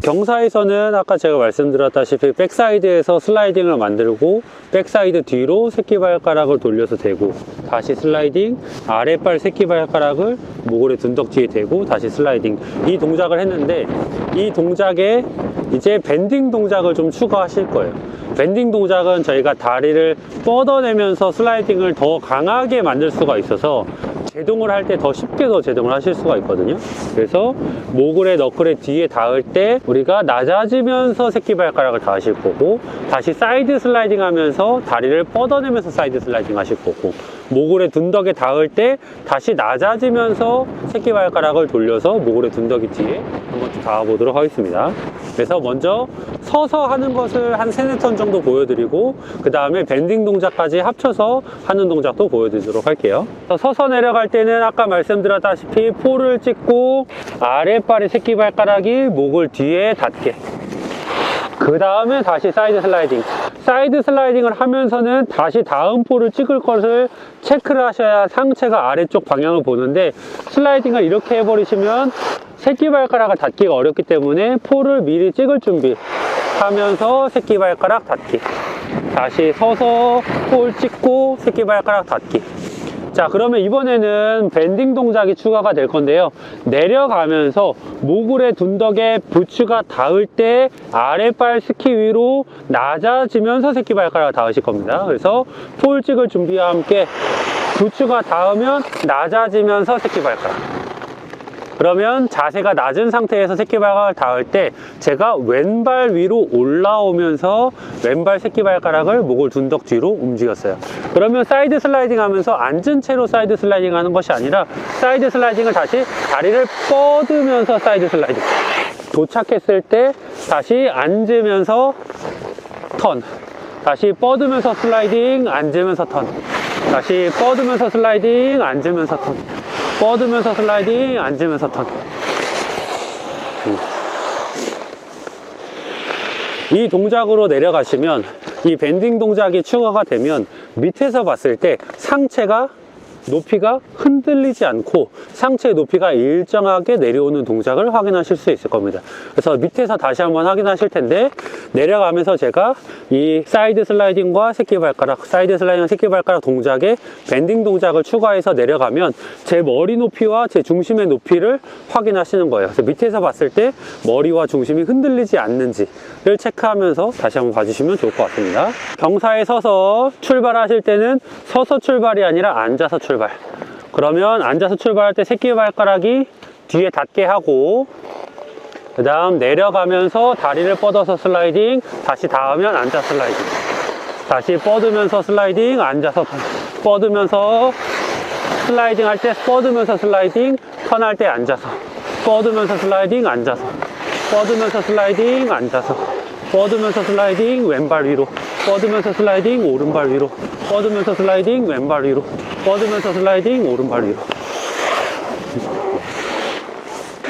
경사에서는 아까 제가 말씀드렸다시피 백사이드에서 슬라이딩을 만들고 백사이드 뒤로 새끼발가락을 돌려서 대고 다시 슬라이딩, 아랫발 새끼발가락을 모골의 둔덕지에 대고 다시 슬라이딩, 이 동작을 했는데 이 동작에 이제 밴딩 동작을 좀 추가하실 거예요. 밴딩 동작은 저희가 다리를 뻗어내면서 슬라이딩을 더 강하게 만들 수가 있어서 제동을 할 때 더 쉽게 제동을 하실 수가 있거든요. 그래서 모글의 너클의 뒤에 닿을 때 우리가 낮아지면서 새끼발가락을 닿으실 거고, 다시 사이드 슬라이딩 하면서 다리를 뻗어내면서 사이드 슬라이딩 하실 거고, 모글의 둔덕에 닿을 때 다시 낮아지면서 새끼발가락을 돌려서 모글의 둔덕이 뒤에 한번 닿아보도록 하겠습니다. 그래서 먼저 서서 하는 것을 한 3-4턴 정도 보여드리고, 그 다음에 밴딩 동작까지 합쳐서 하는 동작도 보여드리도록 할게요. 서서 내려갈 때는 아까 말씀드렸다시피 폴을 찍고 아랫발의 새끼발가락이 목을 뒤에 닿게, 그 다음에 다시 사이드 슬라이딩. 사이드 슬라이딩을 하면서는 다시 다음 폴을 찍을 것을 체크를 하셔야 상체가 아래쪽 방향을 보는데, 슬라이딩을 이렇게 해버리시면 새끼발가락을 닿기가 어렵기 때문에 폴을 미리 찍을 준비 하면서 새끼발가락 닿기, 다시 서서 폴 찍고 새끼발가락 닿기. 자, 그러면 이번에는 밴딩 동작이 추가가 될 건데요. 내려가면서 모글의 둔덕에 부츠가 닿을 때 아랫발 스키 위로 낮아지면서 새끼발가락을 닿으실 겁니다. 그래서 폴 찍을 준비와 함께 부츠가 닿으면 낮아지면서 새끼발가락. 그러면 자세가 낮은 상태에서 새끼발가락을 닿을 때 제가 왼발 위로 올라오면서 왼발 새끼발가락을 목을 둔덕 뒤로 움직였어요. 그러면 사이드 슬라이딩 하면서 앉은 채로 사이드 슬라이딩 하는 것이 아니라 사이드 슬라이딩을 다시 다리를 뻗으면서 사이드 슬라이딩, 도착했을 때 다시 앉으면서 턴, 다시 뻗으면서 슬라이딩, 앉으면서 턴, 다시 뻗으면서 슬라이딩, 앉으면서 턴, 뻗으면서 슬라이딩, 앉으면서 턴. 이 동작으로 내려가시면, 이 밴딩 동작이 추가가 되면 밑에서 봤을 때 상체가 높이가 흔들리지 않고 상체의 높이가 일정하게 내려오는 동작을 확인하실 수 있을 겁니다. 그래서 밑에서 다시 한번 확인하실 텐데, 내려가면서 제가 이 사이드 슬라이딩과 새끼발가락, 사이드 슬라이딩과 새끼발가락 동작에 밴딩 동작을 추가해서 내려가면 제 머리 높이와 제 중심의 높이를 확인하시는 거예요. 그래서 밑에서 봤을 때 머리와 중심이 흔들리지 않는지를 체크하면서 다시 한번 봐주시면 좋을 것 같습니다. 경사에 서서 출발하실 때는 서서 출발이 아니라 앉아서 출발. 그러면 앉아서 출발할 때 새끼발가락이 뒤에 닿게 하고, 그 다음 내려가면서 다리를 뻗어서 슬라이딩, 다시 닿으면 앉아 슬라이딩, 다시 뻗으면서 슬라이딩, 앉아서 뻗으면서 슬라이딩 할 때 뻗으면서 슬라이딩, 턴할 때 앉아서 뻗으면서 슬라이딩, 앉아서 뻗으면서 슬라이딩, 앉아서 뻗으면서 슬라이딩, 왼발 위로 뻗으면서 슬라이딩, 오른발 위로 뻗으면서 슬라이딩, 왼발 위로 뻗으면서 슬라이딩, 오른발 위로.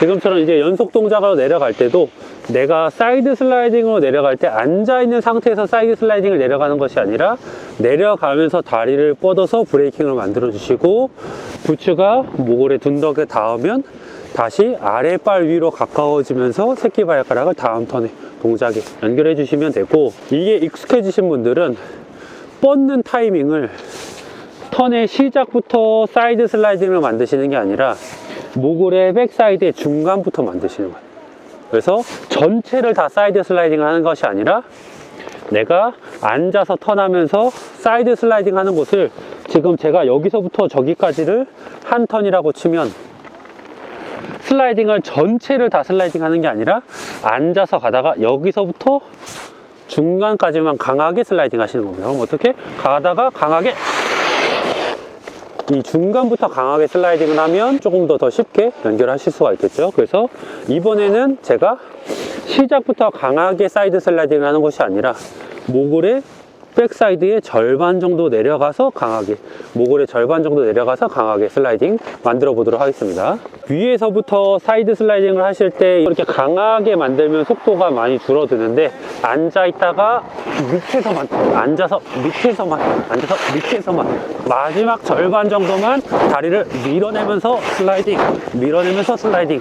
지금처럼 이제 연속 동작으로 내려갈 때도 내가 사이드 슬라이딩으로 내려갈 때 앉아있는 상태에서 사이드 슬라이딩을 내려가는 것이 아니라 내려가면서 다리를 뻗어서 브레이킹을 만들어 주시고, 부츠가 모골의 둔덕에 닿으면 다시 아랫발 위로 가까워지면서 새끼발가락을 다음 턴에 동작에 연결해 주시면 되고, 이게 익숙해지신 분들은 뻗는 타이밍을 턴의 시작부터 사이드 슬라이딩을 만드시는 게 아니라 모골의 백사이드의 중간부터 만드시는 거예요. 그래서 전체를 다 사이드 슬라이딩을 하는 것이 아니라 내가 앉아서 턴하면서 사이드 슬라이딩 하는 곳을, 지금 제가 여기서부터 저기까지를 한 턴이라고 치면 슬라이딩을 전체를 다 슬라이딩 하는 게 아니라 앉아서 가다가 여기서부터 중간까지만 강하게 슬라이딩 하시는 겁니다. 그럼 어떻게? 가다가 강하게, 이 중간부터 강하게 슬라이딩을 하면 조금 더 쉽게 연결하실 수가 있겠죠. 그래서 이번에는 제가 시작부터 강하게 사이드 슬라이딩을 하는 것이 아니라 모골의 백사이드의 절반 정도 내려가서 강하게, 모골의 절반 정도 내려가서 강하게 슬라이딩 만들어 보도록 하겠습니다. 위에서부터 사이드 슬라이딩을 하실 때 이렇게 강하게 만들면 속도가 많이 줄어드는데, 앉아 있다가 밑에서만, 앉아서 밑에서만, 앉아서 밑에서만, 마지막 절반 정도만 다리를 밀어내면서 슬라이딩, 밀어내면서 슬라이딩,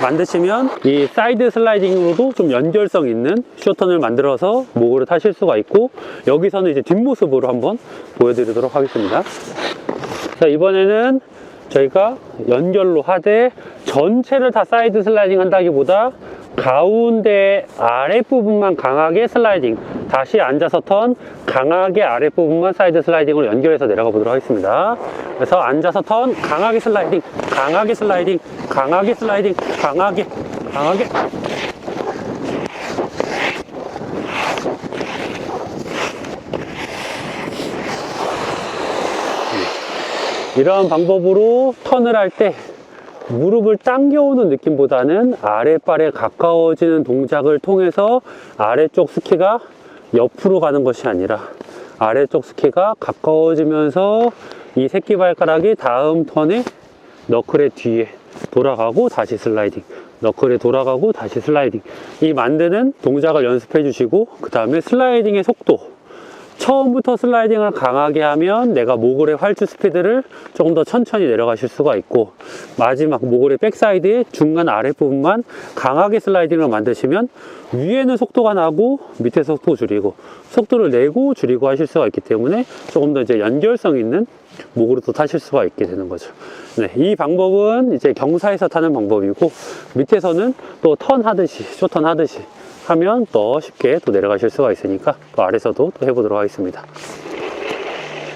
만드시면 이 사이드 슬라이딩으로도 좀 연결성 있는 쇼턴을 만들어서 모고를 타실 수가 있고, 여기서는 이제 뒷모습으로 한번 보여드리도록 하겠습니다. 자, 이번에는 저희가 연결로 하되 전체를 다 사이드 슬라이딩 한다기보다 가운데 아랫부분만 강하게 슬라이딩, 다시 앉아서 턴 강하게 아랫부분만 사이드 슬라이딩으로 연결해서 내려가 보도록 하겠습니다. 그래서 앉아서 턴 강하게 슬라이딩, 강하게 슬라이딩, 강하게 슬라이딩, 강하게 이런 방법으로 턴을 할 때 무릎을 당겨오는 느낌보다는 아랫발에 가까워지는 동작을 통해서 아래쪽 스키가 옆으로 가는 것이 아니라 아래쪽 스키가 가까워지면서 이 새끼발가락이 다음 턴에 너클의 뒤에 돌아가고 다시 슬라이딩, 너클에 돌아가고 다시 슬라이딩, 이 만드는 동작을 연습해 주시고, 그 다음에 슬라이딩의 속도, 처음부터 슬라이딩을 강하게 하면 내가 모글의 활주 스피드를 조금 더 천천히 내려가실 수가 있고, 마지막 모글의 백사이드의 중간 아랫부분만 강하게 슬라이딩을 만드시면 위에는 속도가 나고 밑에 속도 줄이고 속도를 내고 줄이고 하실 수가 있기 때문에 조금 더 이제 연결성 있는 모글을 또 타실 수가 있게 되는 거죠. 네, 이 방법은 이제 경사에서 타는 방법이고, 밑에서는 또 턴 하듯이, 쇼턴 하듯이 하면 더 쉽게 또 내려가실 수가 있으니까 또 아래에서도 또 해보도록 하겠습니다.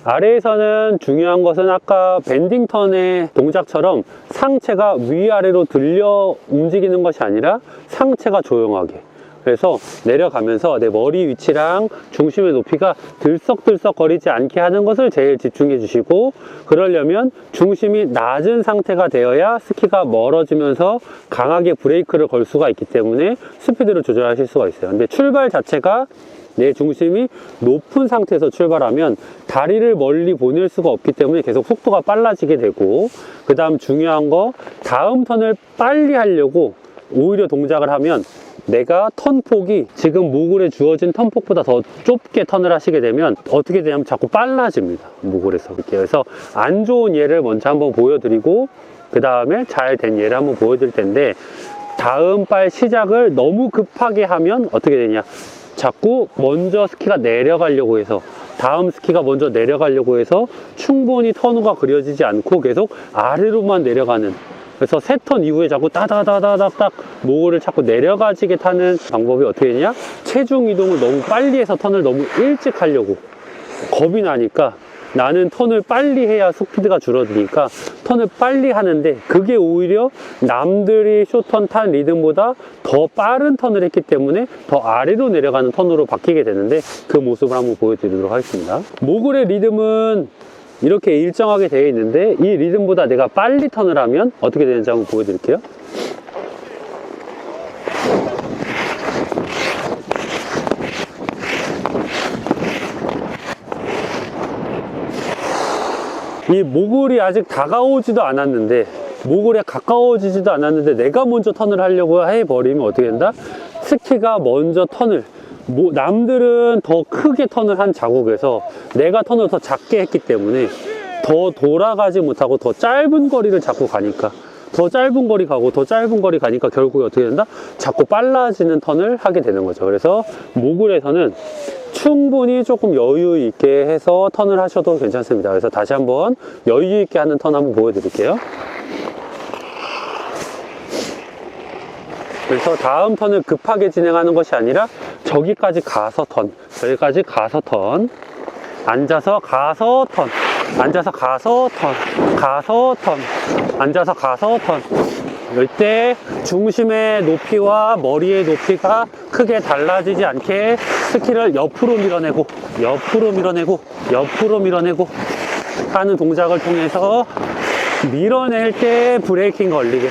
아래에서는 중요한 것은 아까 밴딩 턴의 동작처럼 상체가 위아래로 들려 움직이는 것이 아니라 상체가 조용하게, 그래서 내려가면서 내 머리 위치랑 중심의 높이가 들썩들썩 거리지 않게 하는 것을 제일 집중해 주시고, 그러려면 중심이 낮은 상태가 되어야 스키가 멀어지면서 강하게 브레이크를 걸 수가 있기 때문에 스피드를 조절하실 수가 있어요. 근데 출발 자체가 내 중심이 높은 상태에서 출발하면 다리를 멀리 보낼 수가 없기 때문에 계속 속도가 빨라지게 되고, 그 다음 중요한 거, 다음 턴을 빨리 하려고 오히려 동작을 하면 내가 턴폭이 지금 모글에 주어진 턴폭보다 더 좁게 턴을 하시게 되면 어떻게 되냐면 자꾸 빨라집니다, 모글에서. 그래서 안 좋은 예를 먼저 한번 보여드리고 그 다음에 잘 된 예를 한번 보여드릴 텐데, 다음 발 시작을 너무 급하게 하면 어떻게 되냐, 자꾸 먼저 스키가 내려가려고 해서, 다음 스키가 먼저 내려가려고 해서 충분히 턴후가 그려지지 않고 계속 아래로만 내려가는, 그래서 세 턴 이후에 자꾸 따다다다닥 모글을 자꾸 내려가지게 타는 방법이 어떻게 되냐, 체중 이동을 너무 빨리 해서 턴을 너무 일찍 하려고 겁이 나니까, 나는 턴을 빨리 해야 스피드가 줄어드니까 턴을 빨리 하는데, 그게 오히려 남들이 쇼턴 탄 리듬보다 더 빠른 턴을 했기 때문에 더 아래로 내려가는 턴으로 바뀌게 되는데, 그 모습을 한번 보여드리도록 하겠습니다. 모글의 리듬은 이렇게 일정하게 되어 있는데, 이 리듬보다 내가 빨리 턴을 하면 어떻게 되는지 한번 보여드릴게요. 이 모글이 아직 다가오지도 않았는데, 모글에 가까워지지도 않았는데 내가 먼저 턴을 하려고 해버리면 어떻게 된다? 스키가 먼저 턴을, 남들은 더 크게 턴을 한 자국에서 내가 턴을 더 작게 했기 때문에 더 돌아가지 못하고 더 짧은 거리를 자꾸 가니까, 더 짧은 거리 가고 더 짧은 거리 가니까 결국에 어떻게 된다? 자꾸 빨라지는 턴을 하게 되는 거죠. 그래서 모글에서는 충분히 조금 여유 있게 해서 턴을 하셔도 괜찮습니다. 그래서 다시 한번 여유 있게 하는 턴 한번 보여드릴게요. 그래서 다음 턴을 급하게 진행하는 것이 아니라 저기까지 가서 턴, 저기까지 가서 턴, 앉아서 가서 턴, 앉아서 가서 턴, 가서 턴, 앉아서 가서 턴. 이때 중심의 높이와 머리의 높이가 크게 달라지지 않게 스키를 옆으로 밀어내고 옆으로 밀어내고 옆으로 밀어내고 하는 동작을 통해서 밀어낼 때 브레이킹 걸리게,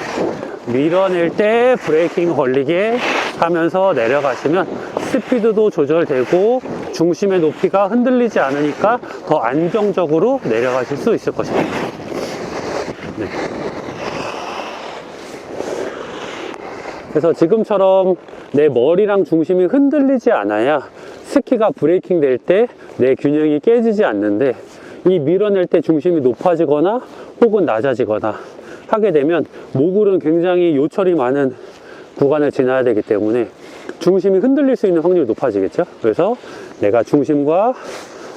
밀어낼 때 브레이킹 걸리게 하면서 내려가시면 스피드도 조절되고 중심의 높이가 흔들리지 않으니까 더 안정적으로 내려가실 수 있을 것입니다. 네. 그래서 지금처럼 내 머리랑 중심이 흔들리지 않아야 스키가 브레이킹 될 때 내 균형이 깨지지 않는데, 이 밀어낼 때 중심이 높아지거나 혹은 낮아지거나 하게 되면 모글은 굉장히 요철이 많은 구간을 지나야 되기 때문에 중심이 흔들릴 수 있는 확률이 높아지겠죠. 그래서 내가 중심과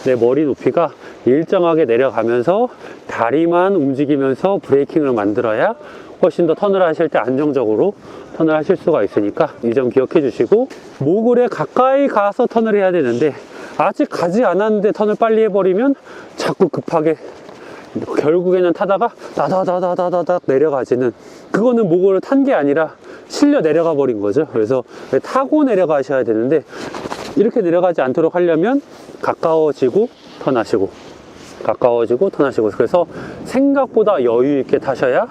내 머리 높이가 일정하게 내려가면서 다리만 움직이면서 브레이킹을 만들어야 훨씬 더 턴을 하실 때 안정적으로 턴을 하실 수가 있으니까 이 점 기억해 주시고, 모글에 가까이 가서 턴을 해야 되는데 아직 가지 않았는데 턴을 빨리 해버리면 자꾸 급하게 결국에는 타다가 다다다다다닥 내려가지는, 그거는 모글을 탄 게 아니라 실려 내려가 버린 거죠. 그래서 타고 내려가셔야 되는데, 이렇게 내려가지 않도록 하려면 가까워지고 턴하시고 가까워지고 턴하시고, 그래서 생각보다 여유 있게 타셔야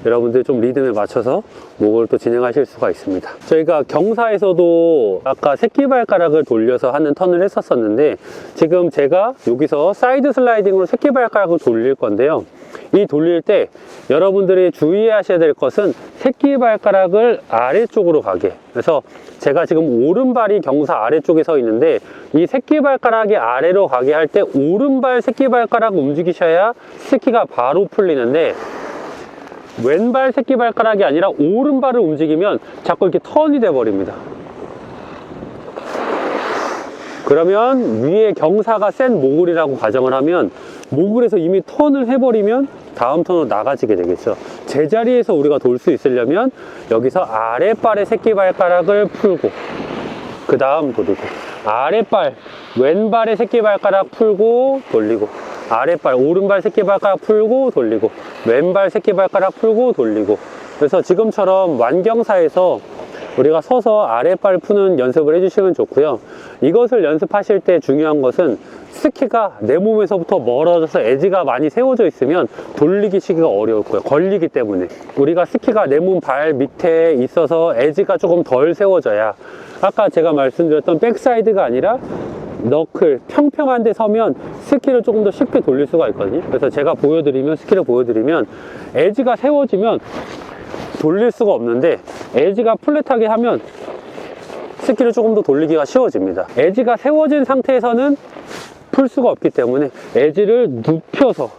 여러분들 좀 리듬에 맞춰서 목을 또 진행하실 수가 있습니다. 저희가 경사에서도 아까 새끼발가락을 돌려서 하는 턴을 했었었는데, 지금 제가 여기서 사이드 슬라이딩으로 새끼발가락을 돌릴 건데요. 이 돌릴 때 여러분들이 주의하셔야 될 것은 새끼발가락을 아래쪽으로 가게. 그래서 제가 지금 오른발이 경사 아래쪽에 서 있는데, 이 새끼발가락이 아래로 가게 할 때 오른발 새끼발가락 움직이셔야 스키가 바로 풀리는데, 왼발 새끼발가락이 아니라 오른발을 움직이면 자꾸 이렇게 턴이 돼 버립니다. 그러면 위에 경사가 센 모글이라고 가정을 하면, 모글에서 이미 턴을 해버리면 다음 턴으로 나가지게 되겠죠. 제자리에서 우리가 돌 수 있으려면 여기서 아랫발의 새끼발가락을 풀고, 그 다음 돌리고, 아랫발 왼발의 새끼발가락 풀고 돌리고, 아랫발 오른발 새끼발가락 풀고 돌리고, 왼발 새끼발가락 풀고 돌리고. 그래서 지금처럼 완경사에서 우리가 서서 아랫발 푸는 연습을 해주시면 좋고요. 이것을 연습하실 때 중요한 것은 스키가 내 몸에서부터 멀어져서 에지가 많이 세워져 있으면 돌리기 시기가 어려울 거예요. 걸리기 때문에. 우리가 스키가 내 몸 발 밑에 있어서 에지가 조금 덜 세워져야, 아까 제가 말씀드렸던 백사이드가 아니라 너클, 평평한 데 서면 스키를 조금 더 쉽게 돌릴 수가 있거든요. 그래서 제가 보여드리면, 스키를 보여드리면 에지가 세워지면 돌릴 수가 없는데, 에지가 플랫하게 하면 스키를 조금 더 돌리기가 쉬워집니다. 에지가 세워진 상태에서는 풀 수가 없기 때문에 에지를 눕혀서,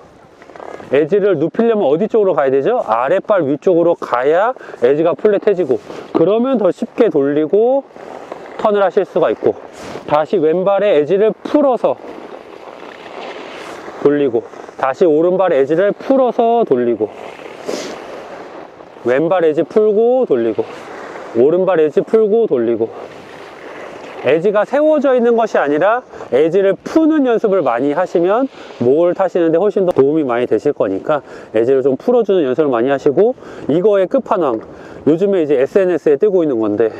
에지를 눕히려면 어디 쪽으로 가야 되죠? 아랫발 위쪽으로 가야 에지가 플랫해지고, 그러면 더 쉽게 돌리고 턴을 하실 수가 있고, 다시 왼발의 에지를 풀어서 돌리고, 다시 오른발의 에지를 풀어서 돌리고, 왼발 에지 풀고 돌리고, 오른발 에지 풀고 돌리고. 에지가 세워져 있는 것이 아니라 에지를 푸는 연습을 많이 하시면 목을 타시는데 훨씬 더 도움이 많이 되실 거니까 에지를 좀 풀어주는 연습을 많이 하시고, 이거의 끝판왕, 요즘에 이제 SNS에 뜨고 있는 건데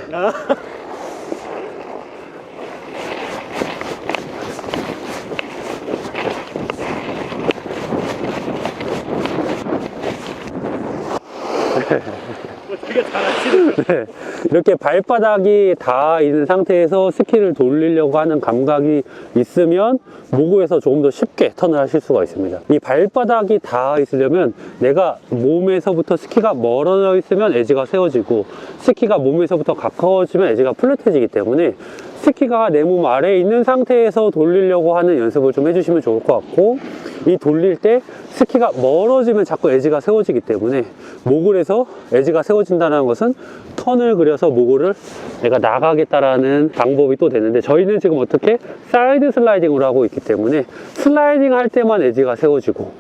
되게 잘하시네요. 네, 이렇게 발바닥이 닿아 있는 상태에서 스키를 돌리려고 하는 감각이 있으면 모구에서 조금 더 쉽게 턴을 하실 수가 있습니다. 이 발바닥이 닿아 있으려면 내가 몸에서부터 스키가 멀어져 있으면 에지가 세워지고, 스키가 몸에서부터 가까워지면 에지가 플랫해지기 때문에 스키가 내 몸 아래에 있는 상태에서 돌리려고 하는 연습을 좀 해주시면 좋을 것 같고, 이 돌릴 때 스키가 멀어지면 자꾸 에지가 세워지기 때문에 모글에서 에지가 세워진다는 것은 턴을 그려서 모글을 내가 나가겠다라는 방법이 또 되는데, 저희는 지금 어떻게 사이드 슬라이딩으로 하고 있기 때문에 슬라이딩 할 때만 에지가 세워지고,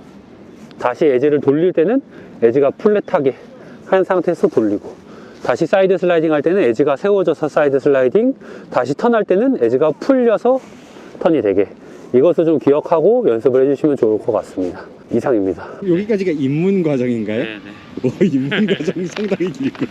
다시 에지를 돌릴 때는 에지가 플랫하게 한 상태에서 돌리고, 다시 사이드 슬라이딩 할 때는 에지가 세워져서 사이드 슬라이딩, 다시 턴할 때는 에지가 풀려서 턴이 되게, 이것을 좀 기억하고 연습을 해주시면 좋을 것 같습니다. 이상입니다. 여기까지가 입문 과정인가요? 네네. 입문 과정이 상당히 길고.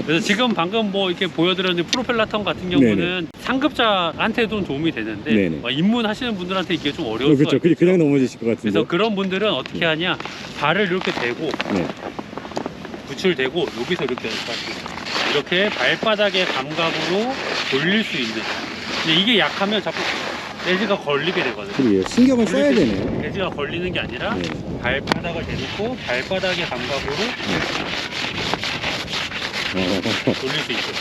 그래서 지금 방금 뭐 이렇게 보여드렸는데, 프로펠러 턴 같은 경우는 상급자한테도 도움이 되는데, 네네. 입문하시는 분들한테 이게 좀 어려울 수가 그렇죠. 있죠. 그냥 넘어지실 것 같은데. 그래서 그런 분들은 어떻게 하냐, 발을 이렇게 대고 네. 부츠를 대고 여기서 이렇게 연습하시면, 이렇게 발바닥의 감각으로 돌릴 수 있는. 근데 이게 약하면 자꾸 에지가 걸리게 되거든요. 그러게요. 신경을 써야 되네요. 에지가 걸리는 게 아니라 발바닥을 대놓고 발바닥의 감각으로 돌릴 수 있죠.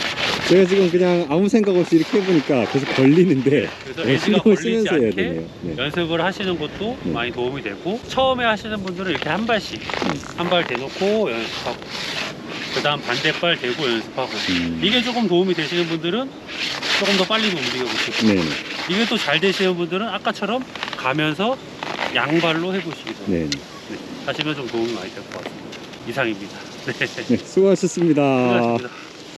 제가 지금 그냥 아무 생각 없이 이렇게 해보니까 계속 걸리는데 그래서 에지가 신경을 걸리지 쓰면서 해야 않게 되네요. 네. 연습을 하시는 것도 네. 많이 도움이 되고, 처음에 하시는 분들은 이렇게 한 발씩 한 발 대놓고 연습하고, 그 다음 반대발 대고 연습하고, 이게 조금 도움이 되시는 분들은 조금 더 빨리 움직여 보시고, 네. 이게 또 잘 되시는 분들은 아까처럼 가면서 양발로 해보시기도 네. 하시면 좀 도움이 많이 될 것 같습니다. 이상입니다. 네. 네. 수고하셨습니다. 수고하셨습니다.